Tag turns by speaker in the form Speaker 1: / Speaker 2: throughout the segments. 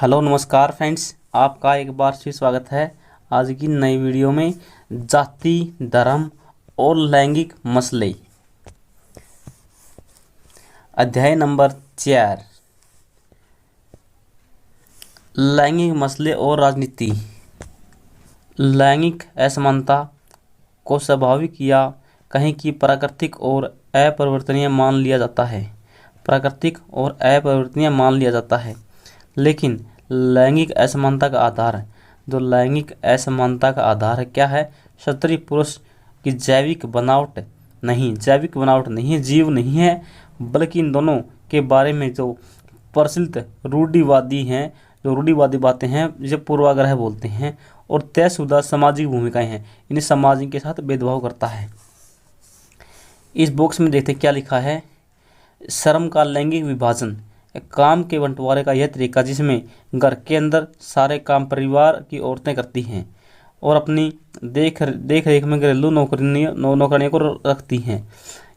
Speaker 1: Hello नमस्कार friends, आपका एक बार फिर स्वागत है आज की नई वीडियो में। जाति, धर्म और लैंगिक मसले, अध्याय नंबर 4, लैंगिक मसले और राजनीति। लैंगिक असमानता को स्वाभाविक या कहीं की प्राकृतिक और अपरिवर्तनीय मान लिया जाता है। लेकिन लैंगिक असमानता का आधार क्या है? स्त्री पुरुष की जैविक बनावट नहीं है, जीव नहीं है, बल्कि इन दोनों के बारे में जो प्रचलित रूढ़िवादी बातें हैं, जिसे पूर्वाग्रह बोलते हैं, और तयशुदा सामाजिक भूमिकाएं हैं, इन्हें समाज के साथ भेदभाव करता है। इस बॉक्स में देखते क्या लिखा है। श्रम का लैंगिक विभाजन, काम के बंटवारे का यह तरीका जिसमें घर के अंदर सारे काम परिवार की औरतें करती हैं और अपनी देख रेख में घरेलू नौकरियों को रखती हैं।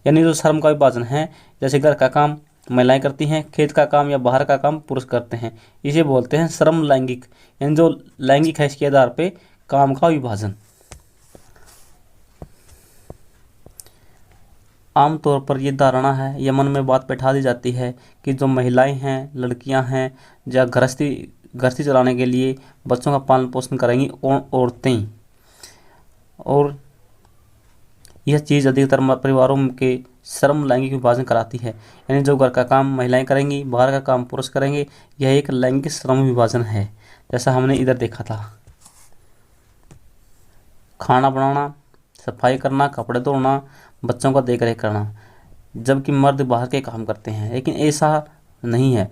Speaker 1: यानी जो श्रम का विभाजन है, जैसे घर का काम महिलाएं करती हैं, खेत का काम या बाहर का काम पुरुष करते हैं, इसे बोलते हैं श्रम लैंगिक। यानी जो लैंगिक है, इसके आधार पे काम का विभाजन। आमतौर पर ये धारणा है या मन में बात बैठा दी जाती है कि जो महिलाएं हैं, लड़कियां हैं, या गृहस्थी चलाने के लिए बच्चों का पालन पोषण करेंगी औरतें, और यह चीज़ अधिकतर परिवारों के श्रम लैंगिक विभाजन कराती है। यानी जो घर का काम महिलाएं करेंगी, बाहर का काम पुरुष करेंगे, यह एक लैंगिक श्रम विभाजन है, जैसा हमने इधर देखा था। खाना बनाना, सफाई करना, कपड़े धोना, बच्चों का देख रेख करना, जबकि मर्द बाहर के काम करते हैं। लेकिन ऐसा नहीं है,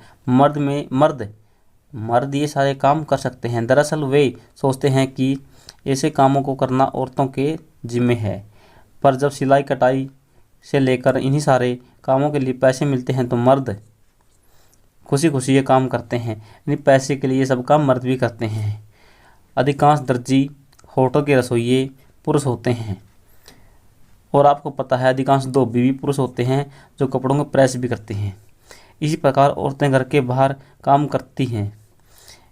Speaker 1: मर्द ये सारे काम कर सकते हैं। दरअसल वे सोचते हैं कि ऐसे कामों को करना औरतों के जिम्मे है, पर जब सिलाई कटाई से लेकर इन्हीं सारे कामों के लिए पैसे मिलते हैं तो मर्द खुशी खुशी ये काम करते हैं। यानी पैसे के लिए ये सब काम मर्द भी करते हैं। अधिकांश दर्जी, होटल के रसोइये पुरुष होते हैं, और आपको पता है अधिकांश धोबी भी पुरुष होते हैं जो कपड़ों को प्रेस भी करते हैं। इसी प्रकार औरतें घर के बाहर काम करती हैं।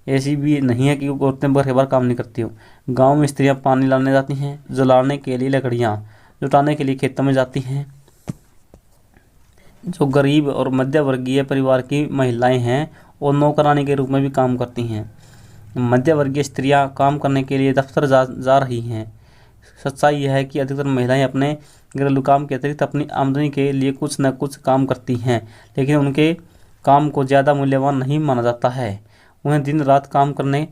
Speaker 1: ऐसी भी नहीं है कि औरतें घर के बाहर काम नहीं करती हो। गांव में स्त्रियां पानी लाने जाती हैं, जलाने के लिए लकड़ियां जुटाने के लिए खेतों में जाती हैं। जो गरीब और मध्य वर्गीय परिवार की महिलाएं हैं, वो नौकरानी के रूप में भी काम करती हैं। मध्य वर्गीय स्त्रियां काम करने के लिए दफ्तर जा रही हैं। सच्चाई यह है कि अधिकतर महिलाएं अपने घरेलू काम के अतिरिक्त अपनी आमदनी के लिए कुछ न कुछ काम करती हैं, लेकिन उनके काम को ज़्यादा मूल्यवान नहीं माना जाता है। उन्हें दिन रात काम करने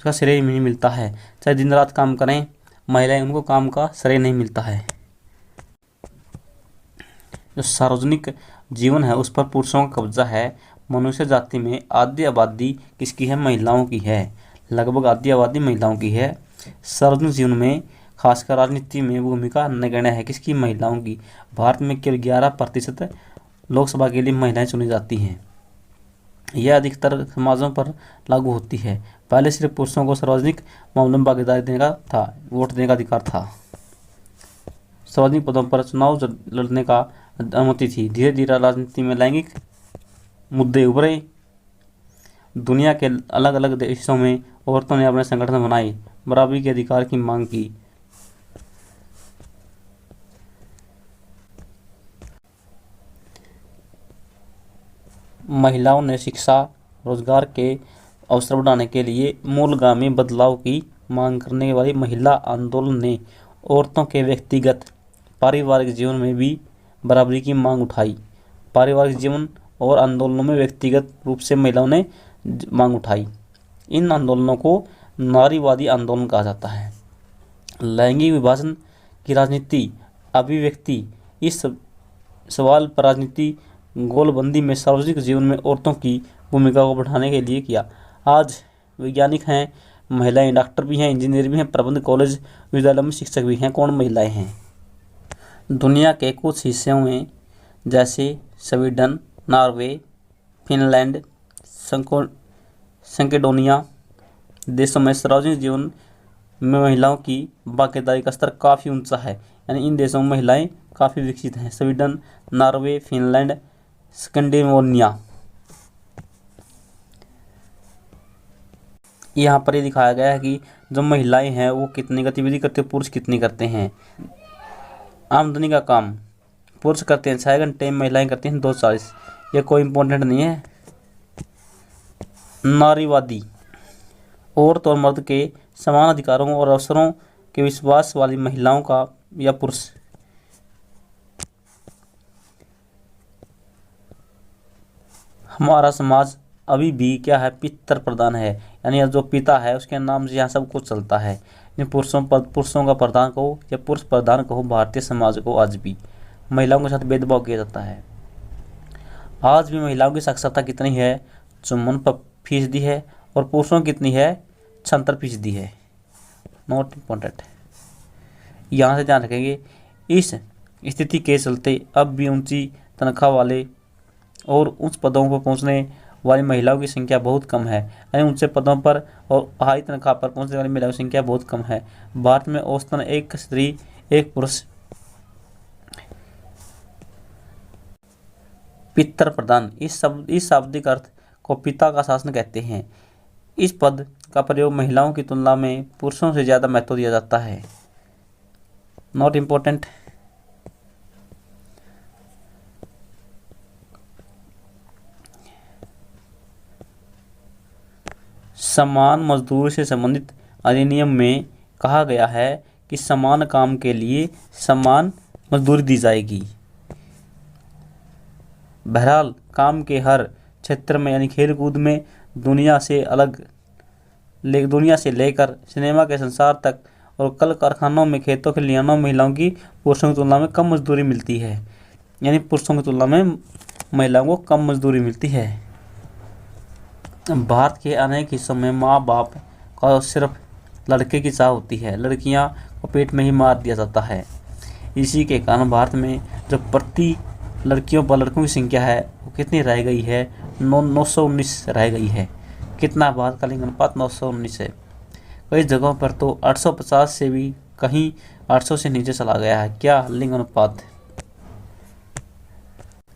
Speaker 1: का श्रेय नहीं मिलता है। चाहे दिन रात काम करें महिलाएं, उनको काम का श्रेय नहीं मिलता है। जो सार्वजनिक जीवन है, उस पर पुरुषों का कब्जा है। मनुष्य जाति में आधी आबादी किसकी है? महिलाओं की है। लगभग आधी आबादी महिलाओं की है। सार्वजनिक जीवन में, खासकर राजनीति में भूमिका नगण्य है। किसकी? महिलाओं की। भारत में केवल 11% लोकसभा के लिए महिलाएं चुनी जाती हैं। यह अधिकतर समाजों पर लागू होती है। पहले सिर्फ पुरुषों को सार्वजनिक मामलों में भागीदारी देने का था, वोट देने का अधिकार था। सार्वजनिक पदों पर चुनाव लड़ने का अनुमति थी। धीरे धीरे राजनीति में लैंगिक मुद्दे उभरे। दुनिया के अलग अलग देशों में औरतों ने अपने संगठन बनाए, बराबरी के अधिकार की मांग की। महिलाओं ने शिक्षा, रोजगार के अवसर बढ़ाने के लिए मूलगामी बदलाव की मांग करने वाली महिला आंदोलन ने औरतों के व्यक्तिगत पारिवारिक जीवन में भी बराबरी की मांग उठाई। पारिवारिक जीवन और आंदोलनों में व्यक्तिगत रूप से महिलाओं ने मांग उठाई। इन आंदोलनों को नारीवादी आंदोलन कहा जाता है। लैंगिक विभाजन की राजनीति अभिव्यक्ति। इस सवाल पर राजनीति गोलबंदी में सार्वजनिक जीवन में औरतों की भूमिका को बढ़ाने के लिए किया। आज वैज्ञानिक हैं, महिलाएं डॉक्टर भी हैं, इंजीनियर भी हैं, प्रबंध कॉलेज विद्यालयों में शिक्षक भी हैं। कौन? महिलाएं हैं। दुनिया के कुछ हिस्सों में जैसे स्वीडन, नॉर्वे, फिनलैंड, संकेडोनिया देशों में सार्वजनिक जीवन में महिलाओं की भागीदारी का स्तर काफ़ी ऊंचा है। यानी इन देशों में महिलाएं काफ़ी विकसित हैं। Sweden, Norway, Finland, Scandinavia. यहाँ पर ये दिखाया गया है कि जो महिलाएं हैं वो कितनी गतिविधि करते हैं, पुरुष कितनी करते हैं। आमदनी का काम पुरुष करते हैं 6 घंटे, महिलाएं करती हैं 240। ये कोई इम्पोर्टेंट नहीं है। नारीवादी, औरत और मर्द के समान अधिकारों और अवसरों के विश्वास वाली महिलाओं का या पुरुष। हमारा समाज अभी भी क्या है, पितृ प्रधान है, यानी जो पिता है उसके नाम से यहाँ सब कुछ चलता है। पुरुषों का प्रधान कहो या पुरुष प्रधान कहो, भारतीय समाज को आज भी महिलाओं के साथ भेदभाव किया जाता है। आज भी महिलाओं की साक्षरता कितनी है, 54% है, और पुरुषों की कितनी है, 76% है। Not important. यहाँ से ध्यान रखेंगे, इस स्थिति के चलते अब भी ऊंची तनख्वाह वाले और उच्च पदों पर पहुंचने वाली महिलाओं की संख्या बहुत कम है, यानी ऊंचे पदों पर और हाई तनख्वाह पर पहुंचने वाली महिलाओं की संख्या बहुत कम है। भारत में औसतन एक स्त्री एक पुरुष पितृ प्रधान, इस शाब्दिक अर्थ को पिता का शासन कहते हैं। इस पद का प्रयोग महिलाओं की तुलना में पुरुषों से ज़्यादा महत्व दिया जाता है। Not important. समान मजदूरी से संबंधित अधिनियम में कहा गया है कि समान काम के लिए समान मजदूरी दी जाएगी। बहरहाल काम के हर क्षेत्र में, यानी खेल कूद में, दुनिया से लेकर सिनेमा के संसार तक और कल कारखानों में, खेतों के लियानों, महिलाओं की पुरुषों की तुलना में कम मजदूरी मिलती है, यानी पुरुषों की तुलना में महिलाओं को कम मजदूरी मिलती है। भारत के अनेक हिस्सों में माँ बाप का सिर्फ लड़के की चाह होती है, लड़कियां को पेट में ही मार दिया जाता है। इसी के कारण भारत में जो प्रति लड़कियों पर लड़कों की संख्या है वो कितनी रह गई है, 919 रह गई है। कितना भारत का लिंग अनुपात 919 है। कई जगहों पर तो 850 से भी, कहीं 800 से नीचे चला गया है। क्या लिंग अनुपात।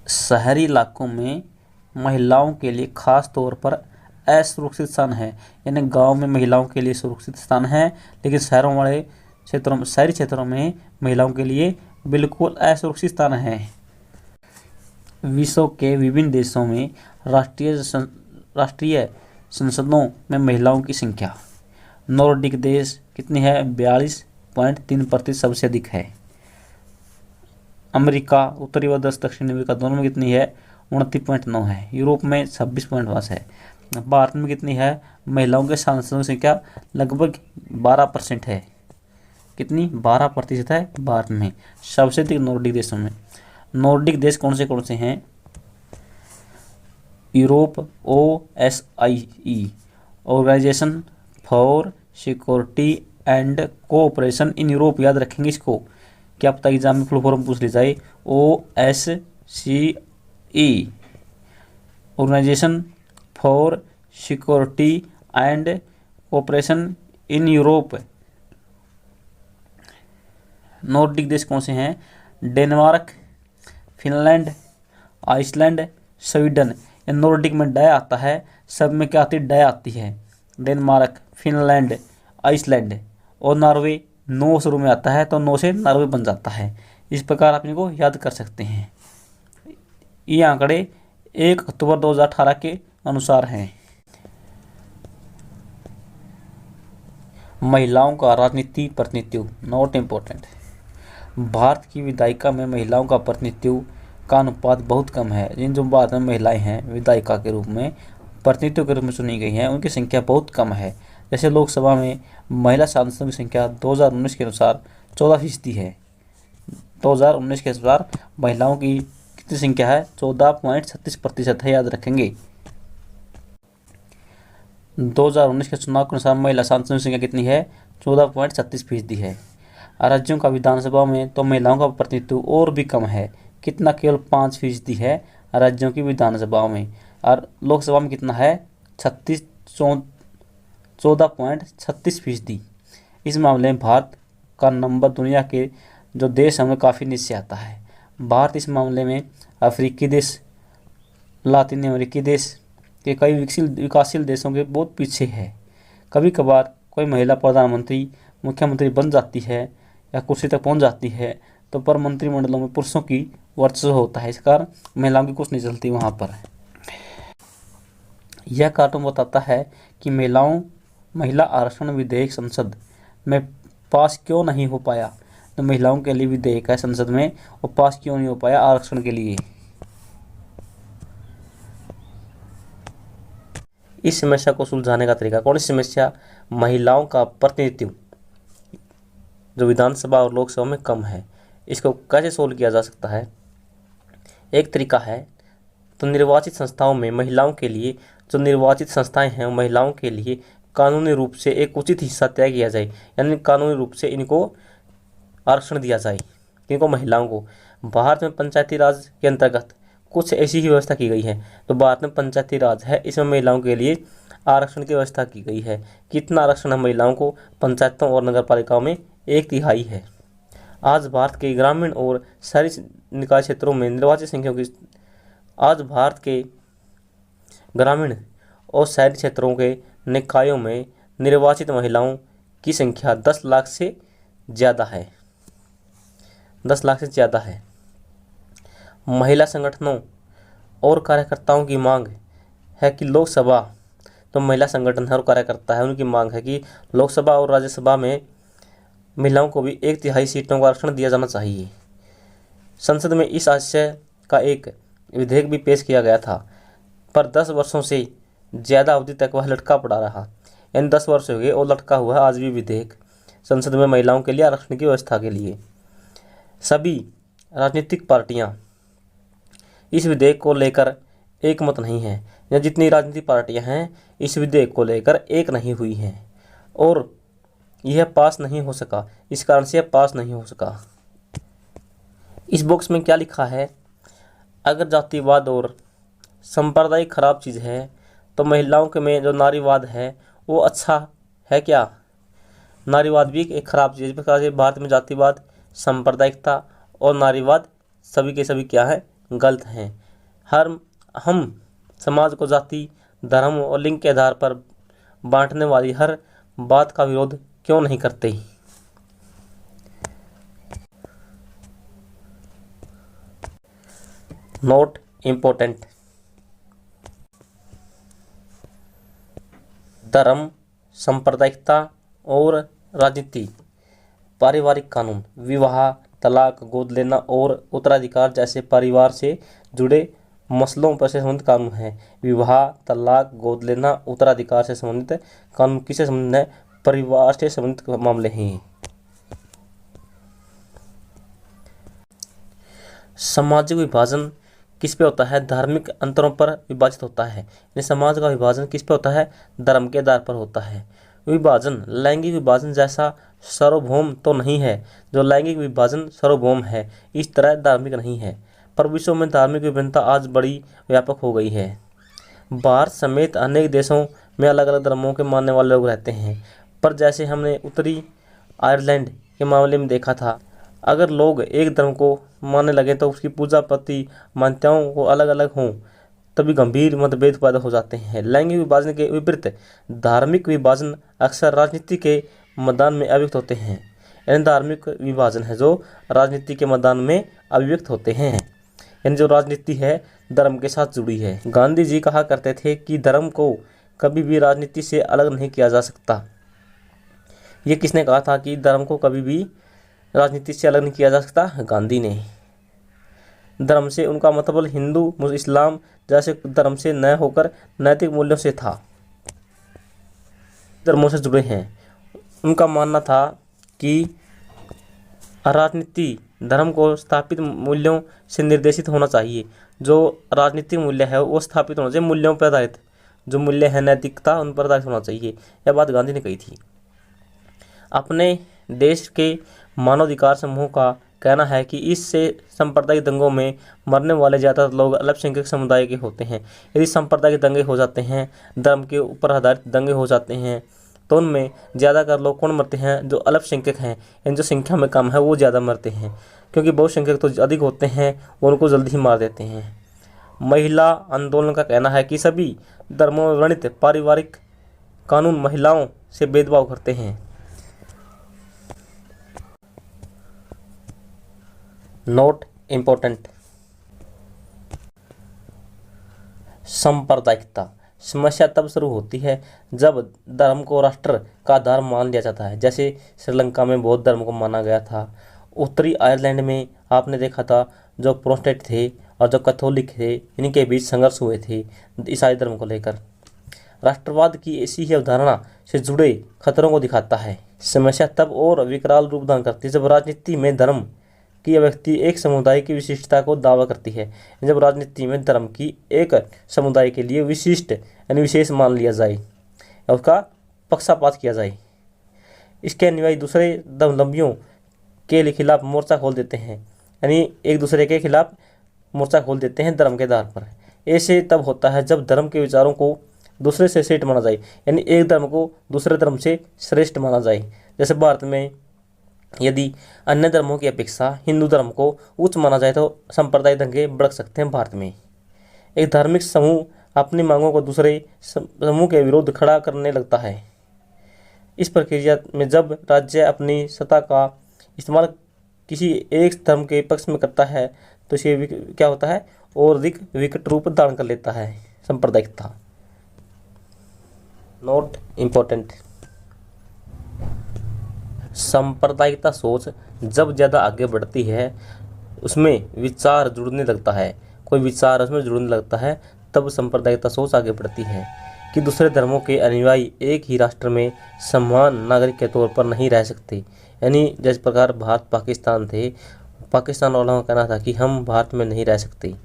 Speaker 1: शहरी इलाकों में महिलाओं के लिए खास तौर पर असुरक्षित स्थान है, यानी गांव में महिलाओं के लिए सुरक्षित स्थान है, लेकिन शहरी क्षेत्रों में महिलाओं के लिए बिल्कुल असुरक्षित स्थान है। विश्व के विभिन्न देशों में राष्ट्रीय संसदों में महिलाओं की संख्या, नॉर्डिक देश कितनी है, 42.3% सबसे अधिक है। अमेरिका, उत्तरी व दक्षिणी अमेरिका दोनों में कितनी है, 29.9 है। यूरोप में 26.5 है। भारत में कितनी है, महिलाओं के सांसदों की संख्या लगभग 12% है। कितनी, 12% है भारत में, सबसे अधिक नॉर्डिक देशों में। नॉर्डिक देश कौन से हैं, Europe, OSCE, organization for security and cooperation in Europe, याद रखेंगे इसको, क्या पता एग्जाम में फुल फॉर्म पूछ ली जाए। OSCE, organization for security and cooperation in Europe. Nordic देश कौन से हैं, Denmark, Finland, Iceland, Sweden. Nordic में डय आता है, सब में क्या आती है, डय आती है। डेनमार्क, फिनलैंड, आइसलैंड और नॉर्वे 9 शुरू में आता है, तो 9 से नॉर्वे बन जाता है। इस प्रकार आप इनको याद कर सकते हैं। ये आंकड़े 1 अक्टूबर 2018 के अनुसार हैं। महिलाओं का राजनीति प्रतिनिधित्व, नॉट इम्पोर्टेंट। भारत की विधायिका में महिलाओं का प्रतिनिधित्व का अनुपात बहुत कम है। जिन जो भारत में महिलाएं हैं विधायिका के रूप में, प्रतिनिधित्व के रूप में चुनी गई हैं, उनकी संख्या बहुत कम है। जैसे लोकसभा में महिला सांसदों की संख्या 2019 के अनुसार 14% है। 2019 के अनुसार महिलाओं की कितनी संख्या है, 14.36% है, याद रखेंगे। 2019 के चुनाव के अनुसार महिला सांसदों की संख्या कितनी है, 14.36% है। राज्यों का विधानसभा में तो महिलाओं का प्रतिनिधित्व और भी कम है। कितना, केवल 5% है राज्यों की विधानसभाओं में, और लोकसभा में कितना है, 14.36%। इस मामले में भारत का नंबर दुनिया के जो देश हमें काफ़ी नीचे आता है। भारत इस मामले में अफ्रीकी देश, लातिन अमेरिकी देश के कई विकासशील देशों के बहुत पीछे है। कभी कभार कोई महिला प्रधानमंत्री मुख्यमंत्री बन जाती है या कुर्सी तक पहुंच जाती है तो पर मंत्रिमंडलों में पुरुषों की वर्चस्व होता है, इस कारण महिलाओं की कुछ नहीं चलती वहाँ पर। यह कार्टून बताता है कि महिला आरक्षण विधेयक संसद में पास क्यों नहीं हो पाया। तो महिलाओं के लिए विधेयक है संसद में, वो पास क्यों नहीं हो पाया आरक्षण के लिए। इस समस्या को सुलझाने का तरीका, कौन सी समस्या? महिलाओं का प्रतिनिधित्व जो विधानसभा और लोकसभा में कम है, इसको कैसे सोल्व किया जा सकता है? एक तरीका है तो निर्वाचित संस्थाओं में महिलाओं के लिए, जो निर्वाचित संस्थाएं हैं महिलाओं के लिए कानूनी रूप से एक उचित हिस्सा तय किया जाए, यानी कानूनी रूप से इनको आरक्षण दिया जाए, इनको महिलाओं को। भारत में पंचायती राज के अंतर्गत कुछ ऐसी ही व्यवस्था की गई है। तो भारत में पंचायती राज है, इसमें महिलाओं के लिए आरक्षण की व्यवस्था की गई है। कितना आरक्षण है महिलाओं को पंचायतों और नगर पालिकाओं में? 1/3 है। आज भारत के ग्रामीण और शहरी निकाय क्षेत्रों में निर्वाचित संख्याओं की आज भारत के ग्रामीण और शहरी क्षेत्रों के निकायों में निर्वाचित महिलाओं की संख्या 10 लाख से ज़्यादा है। 10 लाख से ज़्यादा है। महिला संगठनों और कार्यकर्ताओं की मांग है कि लोकसभा, तो महिला संगठन और कार्यकर्ता है, उनकी मांग है कि लोकसभा और राज्यसभा में महिलाओं को भी 1/3 सीटों का आरक्षण दिया जाना चाहिए। संसद में इस आशय का एक विधेयक भी पेश किया गया था, पर 10 वर्षों से ज़्यादा अवधि तक वह लटका पड़ा रहा। यानी 10 वर्ष हो गए और लटका हुआ है आज भी विधेयक संसद में महिलाओं के लिए आरक्षण की व्यवस्था के लिए। सभी राजनीतिक पार्टियां इस विधेयक को लेकर एक मत नहीं है, या जितनी राजनीतिक पार्टियां हैं इस विधेयक को लेकर एक नहीं हुई हैं और यह पास नहीं हो सका। इस कारण से यह पास नहीं हो सका। इस बॉक्स में क्या लिखा है? अगर जातिवाद और सांप्रदायिक खराब चीज़ है तो महिलाओं के में जो नारीवाद है वो अच्छा है क्या? नारीवाद भी एक खराब चीज़। इस प्रकार से भारत में जातिवाद, सांप्रदायिकता और नारीवाद सभी के सभी क्या है? गलत हैं। हम समाज को जाति, धर्म और लिंग के आधार पर बांटने वाली हर बात का विरोध क्यों नहीं करते? Note important. धर्म, सांप्रदायिकता और राजनीति, पारिवारिक कानून, विवाह, तलाक, गोद लेना और उत्तराधिकार जैसे परिवार से जुड़े मसलों पर से संबंधित कानून हैं। विवाह, तलाक, गोद लेना, उत्तराधिकार से संबंधित कानून किससे संबंधित है? परिवार से संबंधित मामले हैं। सामाजिक विभाजन किस पे होता है? धार्मिक अंतरों पर विभाजित होता है। यानी समाज का विभाजन किस पे होता है? धर्म के आधार पर होता है। विभाजन लैंगिक विभाजन जैसा सार्वभौम तो नहीं है। जो लैंगिक विभाजन सार्वभौम है, इस तरह धार्मिक नहीं है। पर विश्व में धार्मिक विभिन्नता आज बड़ी व्यापक हो गई है। भारत समेत अनेक देशों में अलग अलग धर्मों के मानने वाले लोग रहते हैं। पर जैसे हमने उत्तरी आयरलैंड के मामले में देखा था, अगर लोग एक धर्म को मानने लगे तो उसकी पूजा प्रति मान्यताओं को अलग अलग हों, तभी गंभीर मतभेद पैदा हो जाते हैं। लैंगिक विभाजन के विपरीत धार्मिक विभाजन अक्सर राजनीति के मैदान में अभिव्यक्त होते हैं। यानी धार्मिक विभाजन है जो राजनीति के मैदान में अभिव्यक्त होते हैं, यानी जो राजनीति है धर्म के साथ जुड़ी है। गांधी जी कहा करते थे कि धर्म को कभी भी राजनीति से अलग नहीं किया जा सकता। ये किसने कहा था कि धर्म को कभी भी राजनीति से अलग नहीं किया जा सकता? गांधी ने। धर्म से उनका मतलब हिंदू, इस्लाम जैसे धर्म से न होकर नैतिक मूल्यों से था। धर्मों से जुड़े हैं। उनका मानना था कि राजनीति धर्म को स्थापित मूल्यों से निर्देशित होना चाहिए। जो राजनीतिक मूल्य है वो स्थापित होना चाहिए, मूल्यों पर आधारित। जो मूल्य है नैतिकता, उन पर आधारित होना चाहिए। यह बात गांधी ने कही थी। अपने देश के मानवाधिकार समूह का कहना है कि इससे सांप्रदायिक दंगों में मरने वाले ज़्यादातर लोग अल्पसंख्यक समुदाय के होते हैं। यदि सांप्रदायिक दंगे हो जाते हैं, धर्म के ऊपर आधारित दंगे हो जाते हैं, तो उनमें ज़्यादातर लोग कौन मरते हैं? जो अल्पसंख्यक हैं, इन जो संख्या में कम है वो ज़्यादा मरते हैं, क्योंकि बहुसंख्यक तो अधिक होते हैं, वो उनको जल्दी ही मार देते हैं। महिला आंदोलन का कहना है कि सभी धर्मों में वर्णित पारिवारिक कानून महिलाओं से भेदभाव करते हैं। Note important. सांप्रदायिकता समस्या तब शुरू होती है जब धर्म को राष्ट्र का आधार मान लिया जाता है। जैसे श्रीलंका में बौद्ध धर्म को माना गया था। उत्तरी आयरलैंड में आपने देखा था जो प्रोटेस्टेंट थे और जो कैथोलिक थे, इनके बीच संघर्ष हुए थे ईसाई धर्म को लेकर। राष्ट्रवाद की ऐसी ही अवधारणा से जुड़े खतरों को दिखाता है। समस्या तब और विकराल रूप धारण करती है जब राजनीति में धर्म की व्यक्ति एक समुदाय की विशिष्टता को दावा करती है। जब राजनीति में धर्म की एक समुदाय के लिए विशिष्ट यानी विशेष मान लिया जाए या उसका पक्षपात किया जाए। इसके अनुयायी दूसरे धर्मावलंबियों के खिलाफ मोर्चा खोल देते हैं, यानी एक दूसरे के खिलाफ मोर्चा खोल देते हैं धर्म के आधार पर। ऐसे तब होता है जब धर्म के विचारों को दूसरे से श्रेष्ठ माना जाए, यानी एक धर्म को दूसरे धर्म से श्रेष्ठ माना जाए। जैसे भारत में यदि अन्य धर्मों की अपेक्षा हिंदू धर्म को उच्च माना जाए तो सांप्रदायिक दंगे भड़क सकते हैं भारत में। एक धार्मिक समूह अपनी मांगों को दूसरे समूह के विरुद्ध खड़ा करने लगता है। इस प्रक्रिया में जब राज्य अपनी सत्ता का इस्तेमाल किसी एक धर्म के पक्ष में करता है तो इसे क्या होता है और अधिक विकट रूप धारण कर लेता है सांप्रदायिकता। Note important. सांप्रदायिकता सोच जब ज़्यादा आगे बढ़ती है, उसमें विचार जुड़ने लगता है, कोई विचार उसमें जुड़ने लगता है, तब सांप्रदायिकता सोच आगे बढ़ती है कि दूसरे धर्मों के अनुयायी एक ही राष्ट्र में समान नागरिक के तौर पर नहीं रह सकते। यानी जिस प्रकार भारत पाकिस्तान थे, पाकिस्तान वालों का कहना था कि हम भारत में नहीं रह सकते।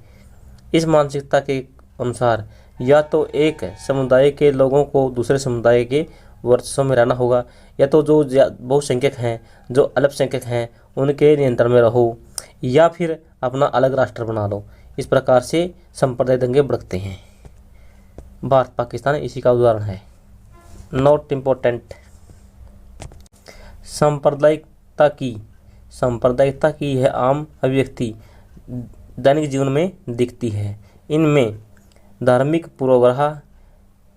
Speaker 1: इस मानसिकता के अनुसार या तो एक समुदाय के लोगों को दूसरे समुदाय के वर्चस्व में रहना होगा, या तो जो बहुसंख्यक हैं, जो अल्पसंख्यक हैं, उनके नियंत्रण में रहो, या फिर अपना अलग राष्ट्र बना लो। इस प्रकार से सांप्रदायिक दंगे भड़कते हैं। भारत पाकिस्तान इसी का उदाहरण है। Note important. सांप्रदायिकता की यह आम अभिव्यक्ति दैनिक जीवन में दिखती है। इनमें धार्मिक पूर्वाग्रह,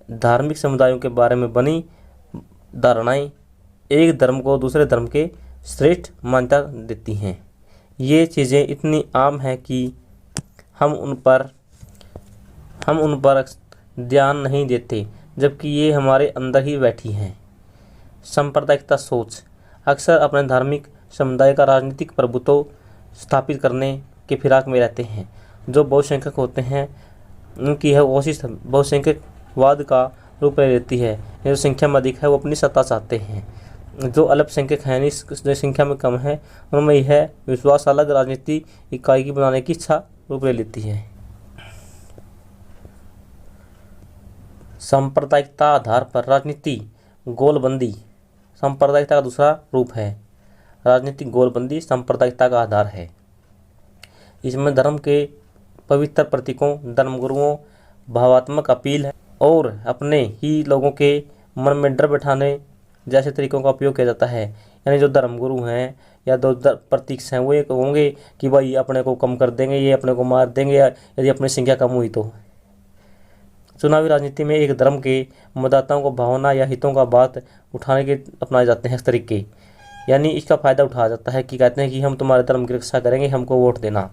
Speaker 1: धार्मिक समुदायों के बारे में बनी धारणाएं एक धर्म को दूसरे धर्म के श्रेष्ठ मान्यता देती हैं। ये चीज़ें इतनी आम हैं कि हम उन पर ध्यान नहीं देते, जबकि ये हमारे अंदर ही बैठी हैं। सांप्रदायिकता सोच अक्सर अपने धार्मिक समुदाय का राजनीतिक प्रभुत्व स्थापित करने के फिराक में रहते हैं। जो बहुसंख्यक होते हैं उनकी यह कोशिश बहुसंख्यकवाद का रूप ले लेती है। जो संख्या में अधिक है वो अपनी सत्ता चाहते हैं। जो अल्पसंख्यक हैं, जो संख्या में कम है, उनमें यह विश्वास अलग राजनीति इकाई की बनाने की इच्छा रूप ले लेती है। सांप्रदायिकता आधार पर राजनीति गोलबंदी सांप्रदायिकता का दूसरा रूप है। राजनीतिक गोलबंदी सांप्रदायिकता का आधार है। इसमें धर्म के पवित्र प्रतीकों, धर्मगुरुओं, भावात्मक अपील है और अपने ही लोगों के मन में डर बैठाने जैसे तरीकों का उपयोग किया जाता है। यानी जो धर्मगुरु हैं या जो प्रतीक हैं वो ये कहोगे कि भाई अपने को कम कर देंगे, ये अपने को मार देंगे यदि अपनी संख्या कम हुई तो। चुनावी राजनीति में एक धर्म के मतदाताओं को भावना या हितों का बात उठाने के अपनाए जाते हैं इस तरीके, यानी इसका फ़ायदा उठाया जाता है कि कहते हैं कि हम तुम्हारे धर्म की रक्षा करेंगे, हमको वोट देना।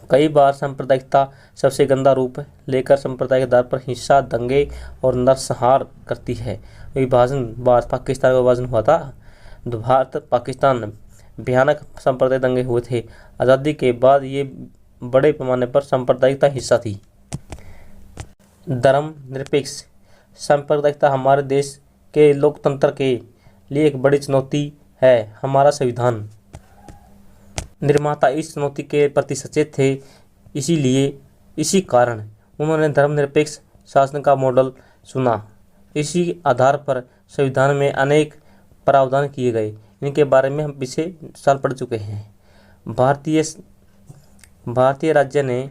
Speaker 1: कई बार सांप्रदायिकता सबसे गंदा रूप लेकर सांप्रदायिक आधार पर हिंसा, दंगे और नरसंहार करती है। विभाजन, भारत पाकिस्तान का विभाजन हुआ था, भारत पाकिस्तान में भयानक सांप्रदायिक दंगे हुए थे। आज़ादी के बाद ये बड़े पैमाने पर सांप्रदायिकता हिस्सा थी। धर्म निरपेक्ष सांप्रदायिकता हमारे देश के लोकतंत्र के लिए एक बड़ी चुनौती है। हमारा संविधान निर्माता इस चुनौती के प्रति सचेत थे, इसी कारण उन्होंने धर्मनिरपेक्ष शासन का मॉडल चुना। इसी आधार पर संविधान में अनेक प्रावधान किए गए। इनके बारे में हम पिछले साल पढ़ चुके हैं। भारतीय राज्य ने,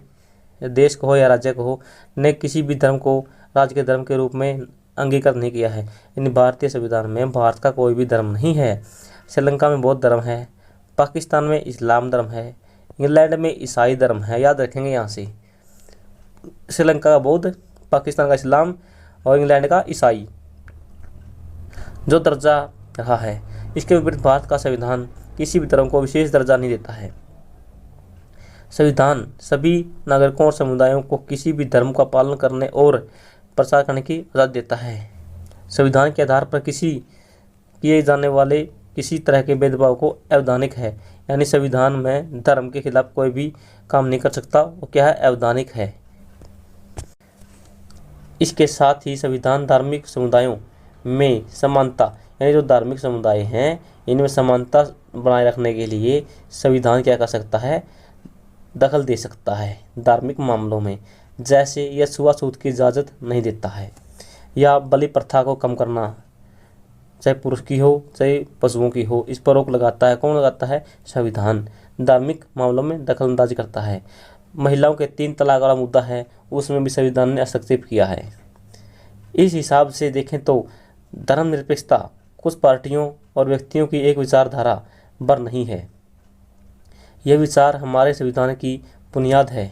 Speaker 1: देश को हो या राज्य को हो, ने किसी भी धर्म को राज्य के धर्म के रूप में अंगीकार नहीं किया है। इन भारतीय संविधान में भारत का कोई भी धर्म नहीं है। श्रीलंका में बौद्ध धर्म है, पाकिस्तान में इस्लाम धर्म है, इंग्लैंड में ईसाई धर्म है। याद रखेंगे यहाँ से, श्रीलंका का बौद्ध, पाकिस्तान का इस्लाम और इंग्लैंड का ईसाई। जो दर्जा रहा है। इसके विपरीत भारत का संविधान किसी भी धर्म को विशेष दर्जा नहीं देता है। संविधान सभी नागरिकों और समुदायों को किसी भी धर्म का पालन करने और प्रचार करने की आज़ादी देता है। संविधान के आधार पर किए जाने वाले किसी तरह के भेदभाव को अवैधानिक है, यानी संविधान में धर्म के खिलाफ कोई भी काम नहीं कर सकता, वो क्या है, अवैधानिक है। इसके साथ ही संविधान धार्मिक समुदायों में समानता, यानी जो धार्मिक समुदाय हैं इनमें समानता बनाए रखने के लिए संविधान क्या कर सकता है, दखल दे सकता है धार्मिक मामलों में। जैसे यह छुआछूत की इजाज़त नहीं देता है, या बलि प्रथा को कम करना, चाहे पुरुष की हो चाहे पशुओं की हो, इस पर रोक लगाता है। कौन लगाता है, संविधान। धार्मिक मामलों में दखलंदाजी करता है। महिलाओं के 3 तलाक वाला मुद्दा है, उसमें भी संविधान ने हस्तक्षेप किया है। इस हिसाब से देखें तो धर्मनिरपेक्षता कुछ पार्टियों और व्यक्तियों की एक विचारधारा पर नहीं है, यह विचार हमारे संविधान की बुनियाद है।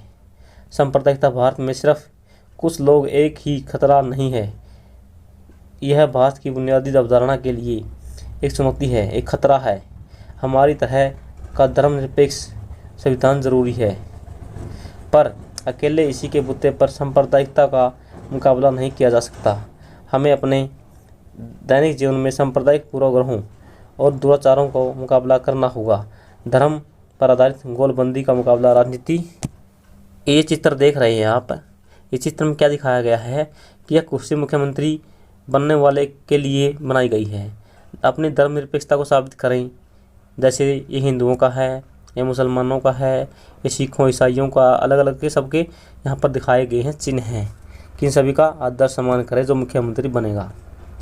Speaker 1: सांप्रदायिकता भारत में सिर्फ कुछ लोग एक ही खतरा नहीं है, यह भारत की बुनियादी अवधारणा के लिए एक चुनौती है, एक खतरा है। हमारी तरह का धर्मनिरपेक्ष संविधान जरूरी है, पर अकेले इसी के बुते पर सांप्रदायिकता का मुकाबला नहीं किया जा सकता। हमें अपने दैनिक जीवन में सांप्रदायिक पूर्वाग्रहों और दुराचारों को मुकाबला करना होगा। धर्म पर आधारित गोलबंदी का मुकाबला राजनीति। ये चित्र देख रहे हैं आप, इस चित्र में क्या दिखाया गया है कि यह कुर्सी मुख्यमंत्री बनने वाले के लिए बनाई गई है। अपनी धर्मनिरपेक्षता को साबित करें, जैसे ये हिंदुओं का है, ये मुसलमानों का है, ये सिखों ईसाइयों का, अलग अलग के सबके यहाँ पर दिखाए गए हैं चिन्ह हैं कि इन सभी का आदर सम्मान करें जो मुख्यमंत्री बनेगा।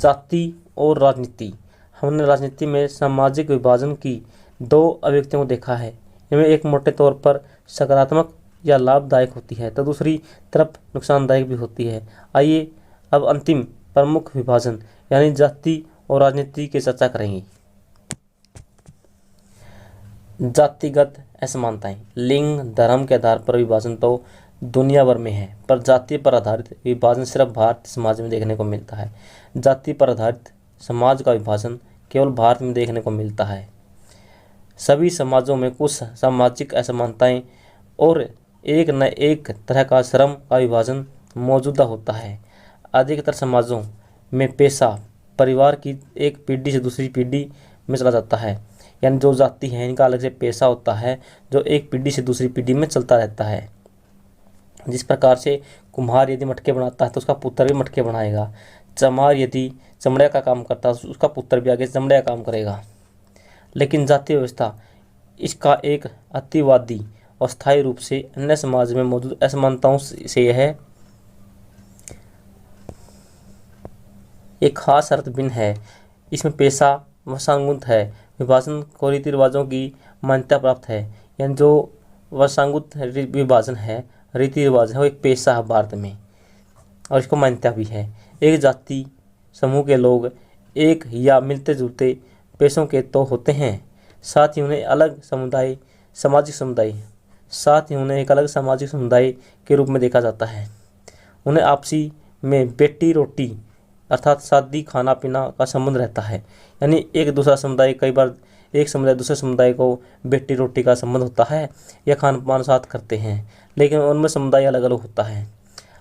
Speaker 1: जाति और राजनीति। हमने राजनीति में सामाजिक विभाजन की 2 अभिव्यक्तियों को देखा है। इनमें एक मोटे तौर पर सकारात्मक या लाभदायक होती है तो दूसरी तरफ नुकसानदायक भी होती है। आइए अब अंतिम प्रमुख विभाजन यानी जाति और राजनीति की चर्चा करेंगे। जातिगत असमानताएं। लिंग धर्म के आधार पर विभाजन तो दुनिया भर में है, पर जाति पर आधारित विभाजन सिर्फ भारतीय समाज में देखने को मिलता है। जाति पर आधारित समाज का विभाजन केवल भारत में देखने को मिलता है। सभी समाजों में कुछ सामाजिक असमानताएं और एक न एक तरह का श्रम का विभाजन मौजूदा होता है। अधिकतर समाजों में पेशा परिवार की एक पीढ़ी से दूसरी पीढ़ी में चला जाता है, यानी जो जाति है इनका अलग से पेशा होता है जो एक पीढ़ी से दूसरी पीढ़ी में चलता रहता है। जिस प्रकार से कुम्हार यदि मटके बनाता है तो उसका पुत्र भी मटके बनाएगा, चमार यदि चमड़े का काम करता है तो उसका पुत्र भी आगे चमड़े का काम करेगा। लेकिन जाति व्यवस्था इसका एक अतिवादी और स्थायी रूप से अन्य समाज में मौजूद असमानताओं से यह एक खास अर्थ भिन्न है। इसमें पेशा वंशानुगत है, विभाजन को रीति रिवाजों की मान्यता प्राप्त है, यानी जो वंशानुगत विभाजन है, रीति रिवाज है, वो एक पेशा है भारत में और इसको मान्यता भी है। एक जाति समूह के लोग एक या मिलते जुलते पेशों के तो होते हैं, साथ ही उन्हें एक अलग सामाजिक समुदाय के रूप में देखा जाता है। उन्हें आपसी में बेटी रोटी अर्थात शादी खाना पीना का संबंध रहता है, यानी एक दूसरा समुदाय, कई बार एक समुदाय दूसरे समुदाय को बेटी रोटी का संबंध होता है या खान पान साथ करते हैं, लेकिन उनमें समुदाय अलग अलग होता है।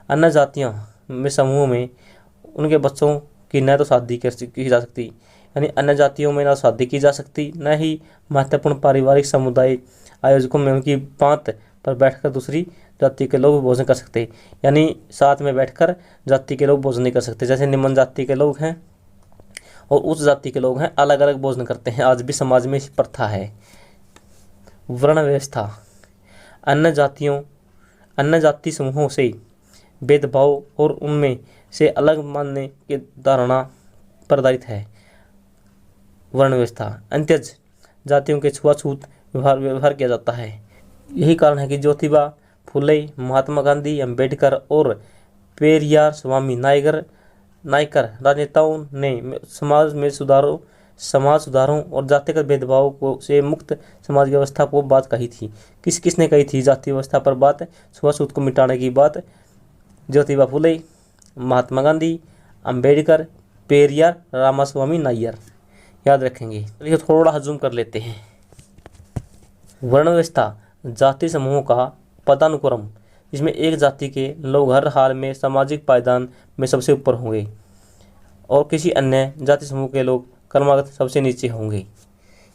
Speaker 1: अन्य जातियों में समूह में उनके बच्चों की न तो शादी की जा सकती, यानी अन्य जातियों में न शादी की जा सकती, न ही महत्वपूर्ण पारिवारिक समुदाय आयोजकों में उनकी बात पर बैठकर दूसरी जाति के लोग भोजन कर सकते, यानी साथ में बैठकर जाति के लोग भोजन नहीं कर सकते। जैसे निम्न जाति के लोग हैं और उच्च जाति के लोग हैं, अलग अलग भोजन करते हैं। आज भी समाज में इसी प्रथा है। वर्ण व्यवस्था। अन्य जाति समूहों से भेदभाव और उनमें से अलग मानने की धारणा पर आधारित है। वर्ण व्यवस्था अंत्यज जातियों के छुआछूत व्यवहार किया जाता है। यही कारण है कि ज्योतिबा फुले, महात्मा गांधी, अंबेडकर और पेरियार स्वामी नायकर राजनेताओं ने समाज सुधारों और जातिगत भेदभाव को से मुक्त समाज व्यवस्था को बात कही थी। किसने कही थी जाति व्यवस्था पर बात, छुआछूत को मिटाने की बात? ज्योतिबा फुले, महात्मा गांधी, अंबेडकर, पेरियार रामास्वामी नायर, याद रखेंगे। चलिए थोड़ा जूम कर लेते हैं। वर्ण व्यवस्था जाति समूहों का पदानुक्रम, इसमें एक जाति के लोग हर हाल में सामाजिक पायदान में सबसे ऊपर होंगे और किसी अन्य जाति समूह के लोग क्रमागत सबसे नीचे होंगे।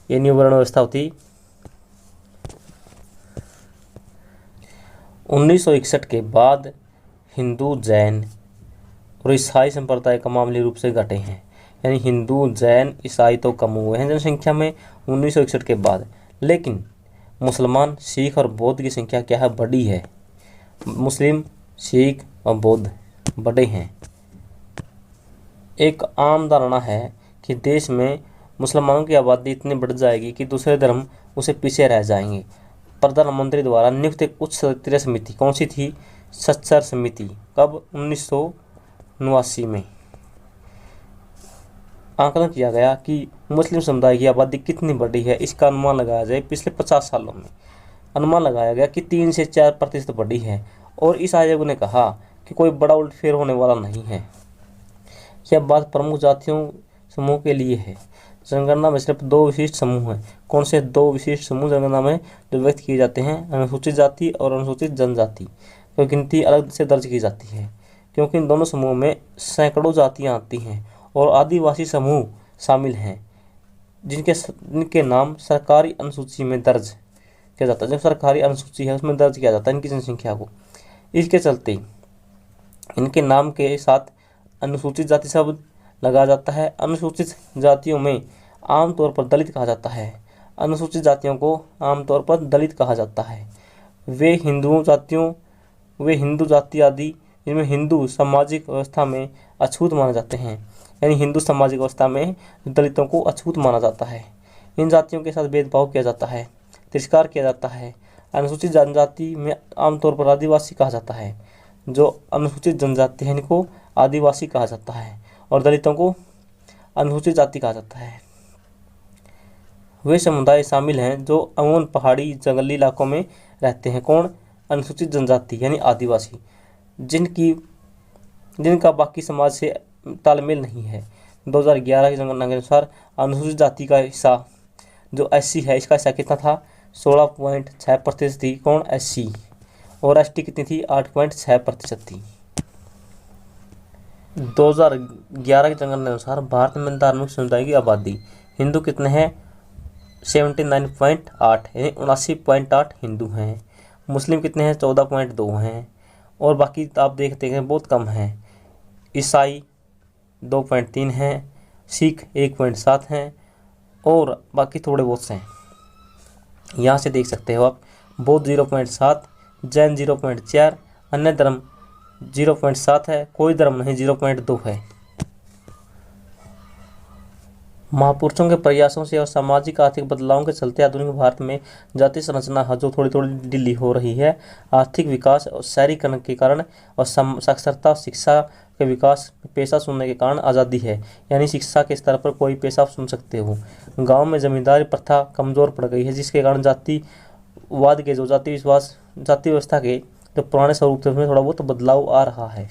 Speaker 1: ये न्यू वर्ण व्यवस्था होती। 1961 के बाद हिंदू, जैन और ईसाई संप्रदाय का मामूली रूप से घटे हैं, यानी हिंदू, जैन, ईसाई तो कम हुए हैं जनसंख्या में 1961 के बाद, लेकिन मुसलमान, सिख और बौद्ध की संख्या क्या है, बड़ी है। मुस्लिम, सिख और बौद्ध बड़े हैं। एक आम धारणा है कि देश में मुसलमानों की आबादी इतनी बढ़ जाएगी कि दूसरे धर्म उसे पीछे रह जाएंगे। प्रधानमंत्री द्वारा नियुक्त एक उच्च स्तरीय समिति कौन सी थी, सच्चर समिति, कब, 1989 में। आंकलन किया गया कि मुस्लिम समुदाय की आबादी कितनी बढ़ी है, इसका अनुमान लगाया जाए पिछले 50 सालों में। अनुमान लगाया गया कि 3 से 4% बढ़ी है और इस आयोग ने कहा कि कोई बड़ा उलटफेर होने वाला नहीं है। यह बात प्रमुख जातियों समूह के लिए है। जनगणना में सिर्फ 2 विशिष्ट समूह हैं। कौन से 2 विशिष्ट समूह जनगणना में जो व्यक्त किए जाते हैं, अनुसूचित जाति और अनुसूचित जनजाति, तो गिनती अलग से दर्ज की जाती है क्योंकि इन दोनों समूहों में सैकड़ों जातियां आती हैं और आदिवासी समूह शामिल हैं जिनके नाम सरकारी अनुसूची में दर्ज किया जाता है। जो सरकारी अनुसूची है उसमें दर्ज किया जाता है इनकी जनसंख्या को। इसके चलते इनके नाम के साथ अनुसूचित जाति शब्द लगाया जाता है। अनुसूचित जातियों में आमतौर पर दलित कहा जाता है। अनुसूचित जातियों को आमतौर पर दलित कहा जाता है। वे हिंदू जाति आदि जिनमें हिंदू सामाजिक व्यवस्था में अछूत माने जाते हैं, यानी हिंदू सामाजिक व्यवस्था में दलितों को अछूत माना जाता है। इन जातियों के साथ भेदभाव किया जाता है, तिरस्कार किया जाता है। अनुसूचित जनजाति में आमतौर पर आदिवासी कहा जाता है। जो अनुसूचित जनजाति है इनको आदिवासी कहा जाता है और दलितों को अनुसूचित जाति कहा जाता है। वे समुदाय शामिल हैं जो अमूमन पहाड़ी जंगली इलाकों में रहते हैं। कौन, अनुसूचित जनजाति यानी आदिवासी, जिनका बाकी समाज से तालमेल नहीं है। 2011 की जनगणना के अनुसार अनुसूचित जाति का हिस्सा जो एससी है, इसका हिस्सा कितना था, 16.6% थी। कौन, एससी। और एसटी कितनी थी, 8.6% थी। 2011 की जनगणना के अनुसार भारत में धार्मिक समुदाय की आबादी हिंदू कितने हैं, 79.8 यानी 79.8 हिंदू हैं। मुस्लिम कितने हैं, 14.2 हैं और बाकी आप देखते हैं बहुत कम हैं। ईसाई 2.3 हैं, सिख 1.7 हैं और बाकी थोड़े बहुत से हैं। यहाँ से देख सकते हो आप, बौद्ध 0.7, जैन 0.4, अन्य धर्म 0.7 है, कोई धर्म नहीं 0.2 है। महापुरुषों के प्रयासों से और सामाजिक आर्थिक बदलावों के चलते आधुनिक भारत में जाति संरचना जो थोड़ी थोड़ी ढीली हो रही है। आर्थिक विकास और शहरीकरण के कारण और साक्षरता, शिक्षा के विकास, पेशा चुनने के कारण आज़ादी है, यानी शिक्षा के स्तर पर कोई पेशा आप चुन सकते हो। गांव में जमींदारी प्रथा कमज़ोर पड़ गई है जिसके कारण जातिवाद के जो जाति व्यवस्था के जो पुराने स्वरूप थे उसमें थोड़ा बहुत बदलाव आ रहा है।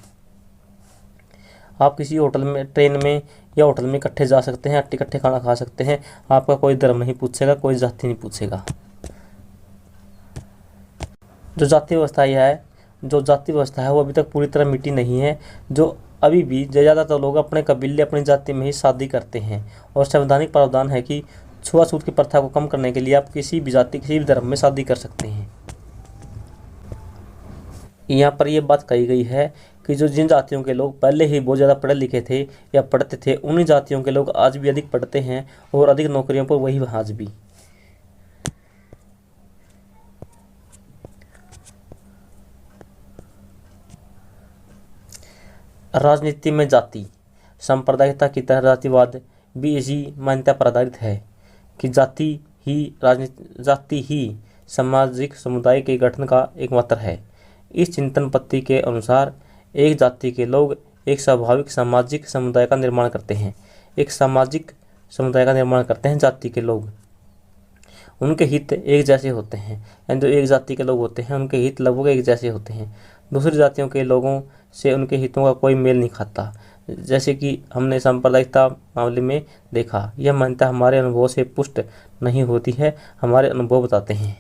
Speaker 1: आप किसी होटल में, ट्रेन में या होटल में इकट्ठे जा सकते हैं, इकट्ठे खाना खा सकते हैं। आपका कोई धर्म नहीं पूछेगा, कोई जाति नहीं पूछेगा। जो जाति व्यवस्था है वो अभी तक पूरी तरह मिटी नहीं है। जो अभी भी ज़्यादातर लोग अपने कबीले, अपनी जाति में ही शादी करते हैं और संवैधानिक प्रावधान है कि छुआछूत की प्रथा को कम करने के लिए आप किसी भी जाति, किसी भी धर्म में शादी कर सकते हैं। यहाँ पर यह बात कही गई है कि जो जिन जातियों के लोग पहले ही बहुत ज़्यादा पढ़े लिखे थे या पढ़ते थे, उन्हीं जातियों के लोग आज भी अधिक पढ़ते हैं और अधिक नौकरियों पर वही आज भी। राजनीति में जाति सांप्रदायिकता की तरह जातिवाद भी इसी मान्यता पर आधारित है कि जाति ही सामाजिक समुदाय के गठन का एक मात्र है। इस चिंतन पद्धति के अनुसार एक जाति के लोग एक स्वाभाविक सामाजिक समुदाय का निर्माण करते हैं। एक सामाजिक समुदाय का निर्माण करते हैं जाति के लोग। उनके हित एक जैसे होते हैं, यानी जो एक जाति के लोग होते हैं उनके हित लगभग एक जैसे होते हैं। दूसरी जातियों के लोगों से उनके हितों का कोई मेल नहीं खाता। जैसे कि हमने सांप्रदायिकता मामले में देखा। यह मान्यता हमारे अनुभवों से पुष्ट नहीं होती है। हमारे अनुभव बताते हैं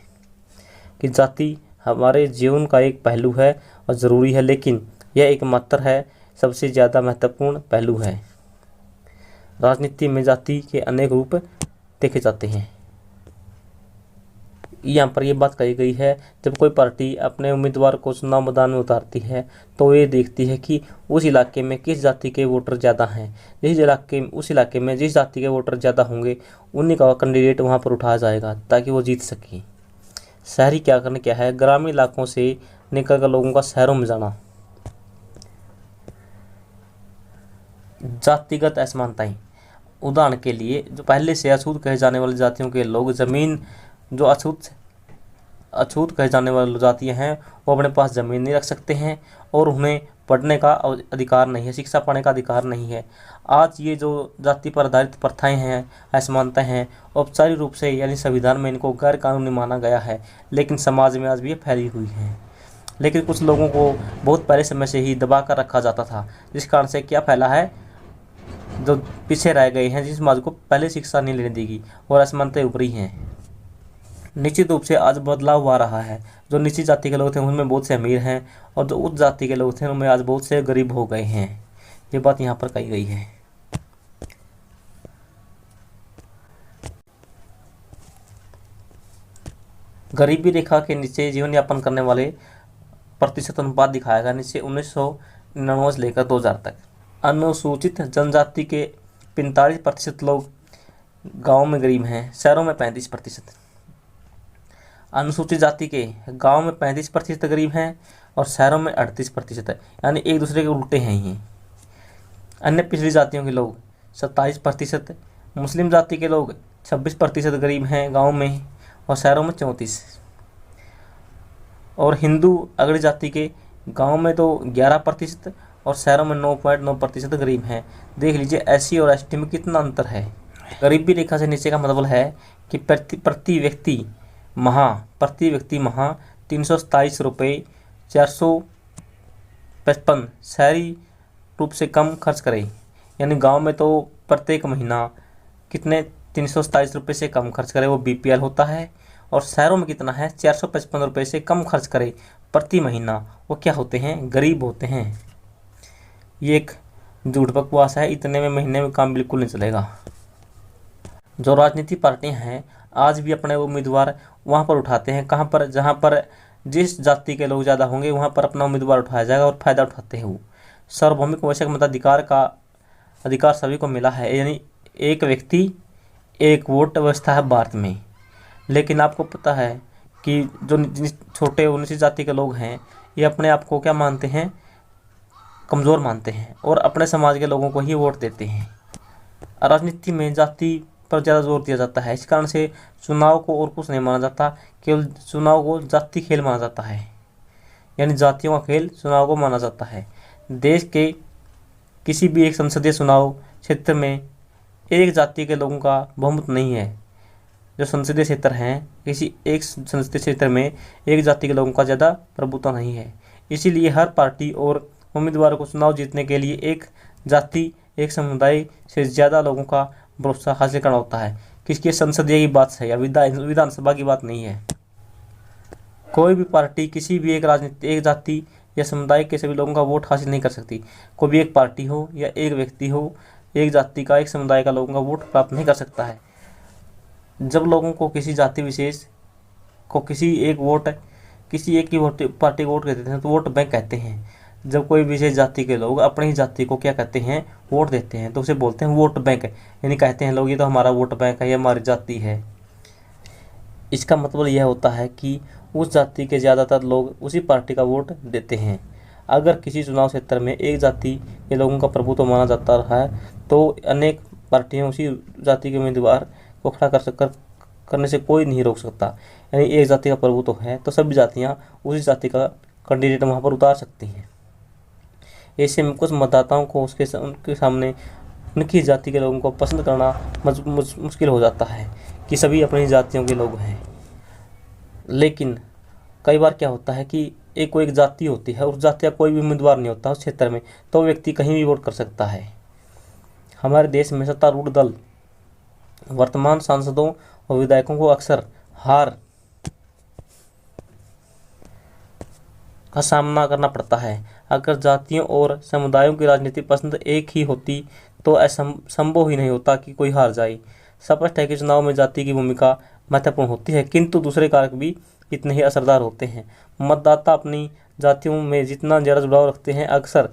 Speaker 1: कि जाति हमारे जीवन का एक पहलू है और ज़रूरी है, लेकिन यह एकमात्र है, सबसे ज़्यादा महत्वपूर्ण पहलू है। राजनीति में जाति के अनेक रूप देखे जाते हैं। यहाँ पर यह बात कही गई है, जब कोई पार्टी अपने उम्मीदवार को चुनाव मैदान में उतारती है तो ये देखती है कि उस इलाके में किस जाति के वोटर ज़्यादा हैं। उस इलाके में जिस जाति के वोटर ज़्यादा होंगे उन्हीं का कैंडिडेट वहाँ पर उठाया जाएगा ताकि वो जीत सके। शहरीकरण क्या है? ग्रामीण इलाकों से निकलकर लोगों का शहरों में जाना। जातिगत असमानताएं, उदाहरण के लिए जो पहले से अछूत कहे जाने वाली जातियों के लोग ज़मीन, जो अछूत कहे जाने वाली जातियाँ हैं वो अपने पास ज़मीन नहीं रख सकते हैं और उन्हें पढ़ने का अधिकार नहीं है, शिक्षा पाने का अधिकार नहीं है। आज ये जो जाति पर आधारित प्रथाएं हैं, असमानताएं हैं, औपचारिक रूप से यानी संविधान में इनको गैर कानूनी माना गया है, लेकिन समाज में आज भी ये फैली हुई हैं। लेकिन कुछ लोगों को बहुत पहले समय से ही दबा कर रखा जाता था, जिस कारण से क्या फैला है, जो पीछे रह गए हैं, जिस समाज को पहले शिक्षा नहीं लेने देगी और असमानताएं उभरी हैं। निश्चित रूप से आज बदलाव आ रहा है। जो नीची जाति के लोग थे उनमें बहुत से अमीर हैं और जो उच्च जाति के लोग थे उनमें आज बहुत से गरीब हो गए हैं। ये बात यहाँ पर कही गई है। गरीबी रेखा के नीचे जीवन यापन करने वाले प्रतिशत अनुपात दिखाया गया नीचे 1999 से लेकर 2000 तक। अनुसूचित जनजाति के 45% लोग गाँव में गरीब हैं, शहरों में 35%। अनुसूचित जाति के गांव में 35% गरीब हैं और शहरों में 38% है, यानी एक दूसरे के उल्टे हैं ये। अन्य पिछड़ी जातियों के लोग 27%, मुस्लिम जाति के लोग 26% गरीब हैं गांव में और शहरों में 34%। और हिंदू अगड़ी जाति के गांव में तो 11% और शहरों में 9.9% गरीब हैं। देख लीजिए SC और ST में कितना अंतर है। गरीबी रेखा से नीचे का मतलब है कि प्रति व्यक्ति माह 327 रुपये 455 शहरी रूप से कम खर्च करें। यानी गांव में तो प्रत्येक महीना कितने 327 रुपये से कम खर्च करें, वो BPL होता है। और शहरों में कितना है, 455 रुपये से कम खर्च करें प्रति महीना, वो क्या होते हैं, गरीब होते हैं। ये एक झूठ बकवास है, इतने में महीने में काम बिल्कुल नहीं चलेगा। जो राजनीतिक पार्टियां हैं आज भी अपने उम्मीदवार वहां पर उठाते हैं, कहां पर, जहां पर जिस जाति के लोग ज़्यादा होंगे वहां पर अपना उम्मीदवार उठाया जाएगा और फायदा उठाते हैं वो। सार्वभौमिक आवश्यक मताधिकार का अधिकार सभी को मिला है, यानी एक व्यक्ति एक वोट व्यवस्था है भारत में। लेकिन आपको पता है कि जो छोटे अनुसूचित जाति के लोग हैं ये अपने आप को क्या मानते हैं, कमज़ोर मानते हैं और अपने समाज के लोगों को ही वोट देते हैं। राजनीति में जाति पर ज़्यादा जोर दिया जाता है, इस कारण से चुनाव को और कुछ नहीं माना जाता, केवल चुनाव को जाति खेल माना जाता है, यानी जातियों का खेल चुनाव को माना जाता है। देश के किसी भी एक संसदीय चुनाव क्षेत्र में एक जाति के लोगों का बहुमत नहीं है। जो संसदीय क्षेत्र हैं, किसी एक संसदीय क्षेत्र में एक जाति के लोगों का ज़्यादा प्रभुत्व नहीं है। इसीलिए हर पार्टी और उम्मीदवार को चुनाव जीतने के लिए एक जाति, एक समुदाय से ज़्यादा लोगों का भरोसा हासिल करना होता है। किसकी संसदीय की बात है या विधानसभा की बात नहीं है। कोई भी पार्टी किसी भी एक जाति या समुदाय के सभी लोगों का वोट हासिल नहीं कर सकती। कोई भी एक पार्टी हो या एक व्यक्ति हो, एक जाति का, एक समुदाय का लोगों का वोट प्राप्त नहीं कर सकता है। जब लोगों को किसी जाति विशेष को किसी एक ही पार्टी को वोट देते हैं तो वोट बैंक कहते हैं। जब कोई विशेष जाति के लोग अपनी ही जाति को क्या कहते हैं, वोट देते हैं, तो उसे बोलते हैं वोट बैंक, यानी कहते हैं लोग ये तो हमारा वोट बैंक है, ये हमारी जाति है। इसका मतलब यह होता है कि उस जाति के ज़्यादातर लोग उसी पार्टी का वोट देते हैं। अगर किसी चुनाव क्षेत्र में एक जाति के लोगों का प्रभुत्व माना जाता रहा है तो अनेक पार्टियां उसी जाति के उम्मीदवार को खड़ा करने से कोई नहीं रोक सकता। यानी एक जाति का प्रभुत्व है तो सभी जातियां उसी जाति का कैंडिडेट वहां पर उतार सकती हैं। ऐसे में कुछ मतदाताओं को उनके सामने उनकी जाति के लोगों को पसंद करना मुश्किल हो जाता है कि सभी अपनी जातियों के लोग हैं। लेकिन कई बार क्या होता है कि एक जाति होती है, उस जाति का कोई भी उम्मीदवार नहीं होता उस क्षेत्र में, तो व्यक्ति कहीं भी वोट कर सकता है। हमारे देश में सत्तारूढ़ दल वर्तमान सांसदों और विधायकों को अक्सर हार का सामना करना पड़ता है। अगर जातियों और समुदायों की राजनीति पसंद एक ही होती तो ऐसा संभव ही नहीं होता कि कोई हार जाए। स्पष्ट है कि चुनाव में जाति की भूमिका महत्वपूर्ण होती है, किंतु दूसरे कारक भी इतने ही असरदार होते हैं। मतदाता अपनी जातियों में जितना ज़्यादा जुड़ाव रखते हैं, अक्सर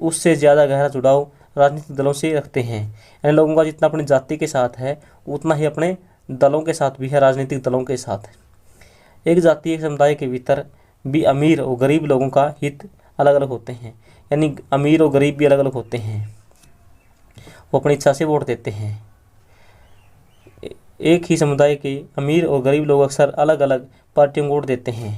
Speaker 1: उससे ज़्यादा गहरा जुड़ाव राजनीतिक दलों से रखते हैं। यानी लोगों का जितना अपनी जाति के साथ है उतना ही अपने दलों के साथ भी है, राजनीतिक दलों के साथ। एक जातीय समुदाय के भीतर भी अमीर और गरीब लोगों का हित अलग अलग होते हैं, यानी अमीर और गरीब भी अलग अलग होते हैं, वो अपनी इच्छा से वोट देते हैं। एक ही समुदाय के अमीर और गरीब लोग अक्सर अलग अलग पार्टियों को वोट देते हैं।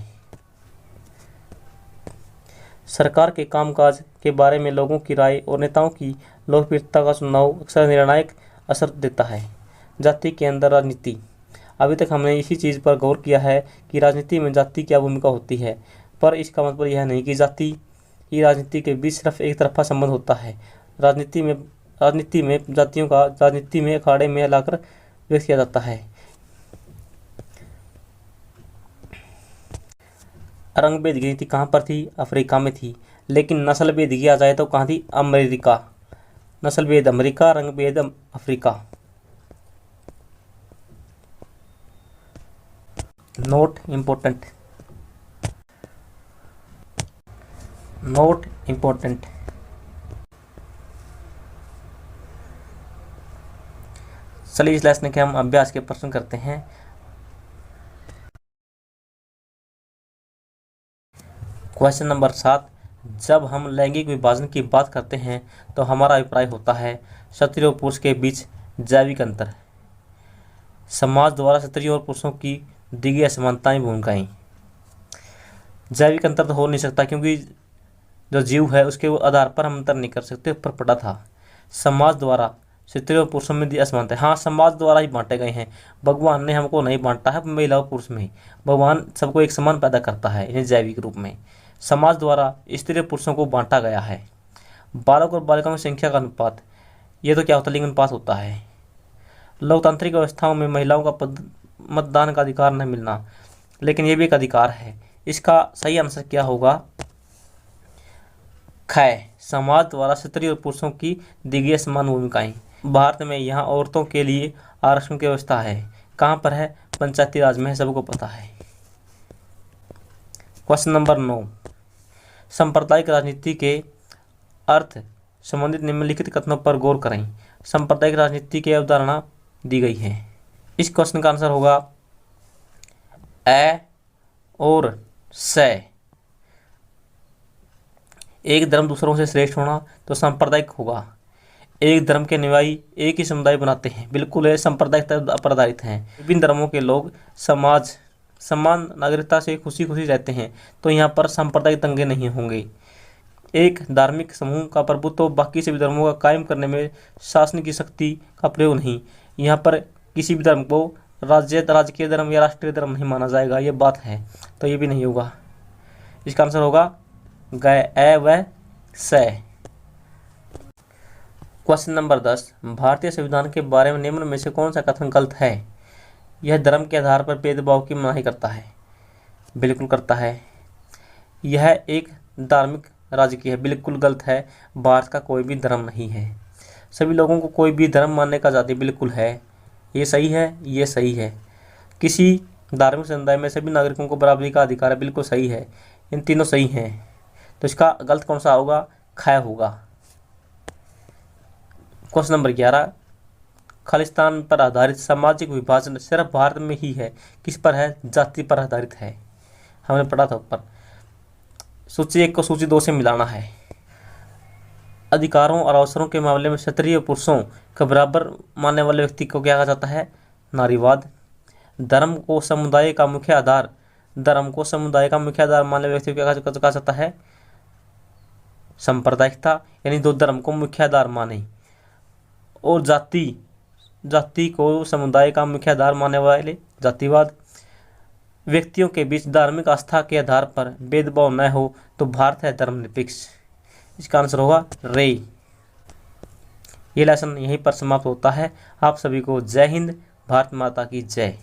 Speaker 1: सरकार के कामकाज के बारे में लोगों की राय और नेताओं की लोकप्रियता का चुनाव अक्सर निर्णायक असर देता है। जाति के अंदर राजनीति। अभी तक हमने इसी चीज़ पर गौर किया है कि राजनीति में जाति क्या भूमिका होती है, पर इसका मतलब यह नहीं कि जाति की राजनीति के बीच सिर्फ एक तरफा संबंध होता है। राजनीति में जातियों का राजनीति में अखाड़े में लाकर व्यक्त किया जाता है। रंग भेद की नीति कहाँ पर थी? अफ्रीका में थी। लेकिन नस्ल भेद किया जाए तो कहाँ थी? अमेरिका। नस्ल भेद अमेरिका, रंग भेद अफ्रीका। Note important. चलिए इस लेसन के हम अभ्यास के प्रश्न करते हैं। क्वेश्चन नंबर 7, जब हम लैंगिक विभाजन की बात करते हैं तो हमारा अभिप्राय होता है स्त्री और पुरुष के बीच जैविक अंतर, समाज द्वारा स्त्रियों और पुरुषों की दी गई असमानताएं, भूमिकाएं। जैविक अंतर तो हो नहीं सकता क्योंकि जो जीव है उसके आधार पर हम अंतर नहीं कर सकते, ऊपर पड़ा था। समाज द्वारा स्त्रियों और पुरुषों में दी असमानता, हाँ समाज द्वारा ही बांटे गए हैं, भगवान ने हमको नहीं बांटा है महिला और पुरुष में। भगवान सबको एक समान पैदा करता है इन्हें जैविक रूप में। समाज द्वारा स्त्री और पुरुषों को बांटा गया है। बालक और बालिकाओं की संख्या का अनुपात, ये तो क्या होता है? लिंग अनुपात होता है। लोकतांत्रिक व्यवस्थाओं में महिलाओं का मतदान का अधिकार न मिलना, लेकिन ये भी एक अधिकार है। इसका सही आंसर क्या होगा? ख, समाज द्वारा स्त्री और पुरुषों की दी गई समान भूमिकाएं। भारत में यहाँ औरतों के लिए आरक्षण की व्यवस्था है। कहाँ पर है? पंचायती राज में है, सबको पता है। क्वेश्चन नंबर 9, सांप्रदायिक राजनीति के अर्थ संबंधित निम्नलिखित कथनों पर गौर करें। सांप्रदायिक राजनीति की अवधारणा दी गई है। इस क्वेश्चन का आंसर होगा ए और से। एक धर्म दूसरों से श्रेष्ठ होना तो सांप्रदायिक होगा। एक धर्म के अनुयायी एक ही समुदाय बनाते हैं, बिल्कुल है, सांप्रदायिकता पर आधारित हैं। विभिन्न धर्मों के लोग समाज समान नागरिकता से खुशी खुशी रहते हैं, तो यहाँ पर सांप्रदायिक दंगे नहीं होंगे। एक धार्मिक समूह का प्रभुत्व बाकी सभी धर्मों का कायम करने में शासन की शक्ति का प्रयोग नहीं। यहाँ पर किसी भी धर्म को राजकीय धर्म या राष्ट्रीय धर्म नहीं माना जाएगा, ये बात है, तो ये भी नहीं होगा। इसका आंसर होगा गए ए व से। क्वेश्चन नंबर 10, भारतीय संविधान के बारे में निम्न में से कौन सा कथन गलत है? यह धर्म के आधार पर भेदभाव की मनाही करता है। बिल्कुल करता है। यह एक धार्मिक राज्य की है, बिल्कुल गलत है। भारत का कोई भी धर्म नहीं है, सभी लोगों को कोई भी धर्म मानने का आज़ादी बिल्कुल है। ये सही है, ये सही है। किसी धार्मिक समुदाय में सभी नागरिकों को बराबरी का अधिकार है, बिल्कुल सही है। इन तीनों सही हैं, तो इसका गलत कौन सा होगा? ख होगा। क्वेश्चन नंबर 11, खालिस्तान पर आधारित सामाजिक विभाजन सिर्फ भारत में ही है, किस पर है? जाति पर आधारित है, हमने पढ़ा था ऊपर। सूची 1 को सूची 2 से मिलाना है। अधिकारों और अवसरों के मामले में स्त्री और पुरुषों का बराबर मानने वाले व्यक्ति को क्या कहा जाता है? नारीवाद। धर्म को समुदाय का मुख्य आधार मानने वाले व्यक्ति को क्या कहा जाता है? सांप्रदायिकता, यानी दो धर्म को मुख्य आधार माने। और जाति को समुदाय का मुख्य आधार मानने वाले जातिवाद। व्यक्तियों के बीच धार्मिक आस्था के आधार पर भेदभाव न हो तो भारत है धर्मनिरपेक्ष। इसका आंसर होगा रे। ये लेसन यहीं पर समाप्त होता है। आप सभी को जय हिंद, भारत माता की जय।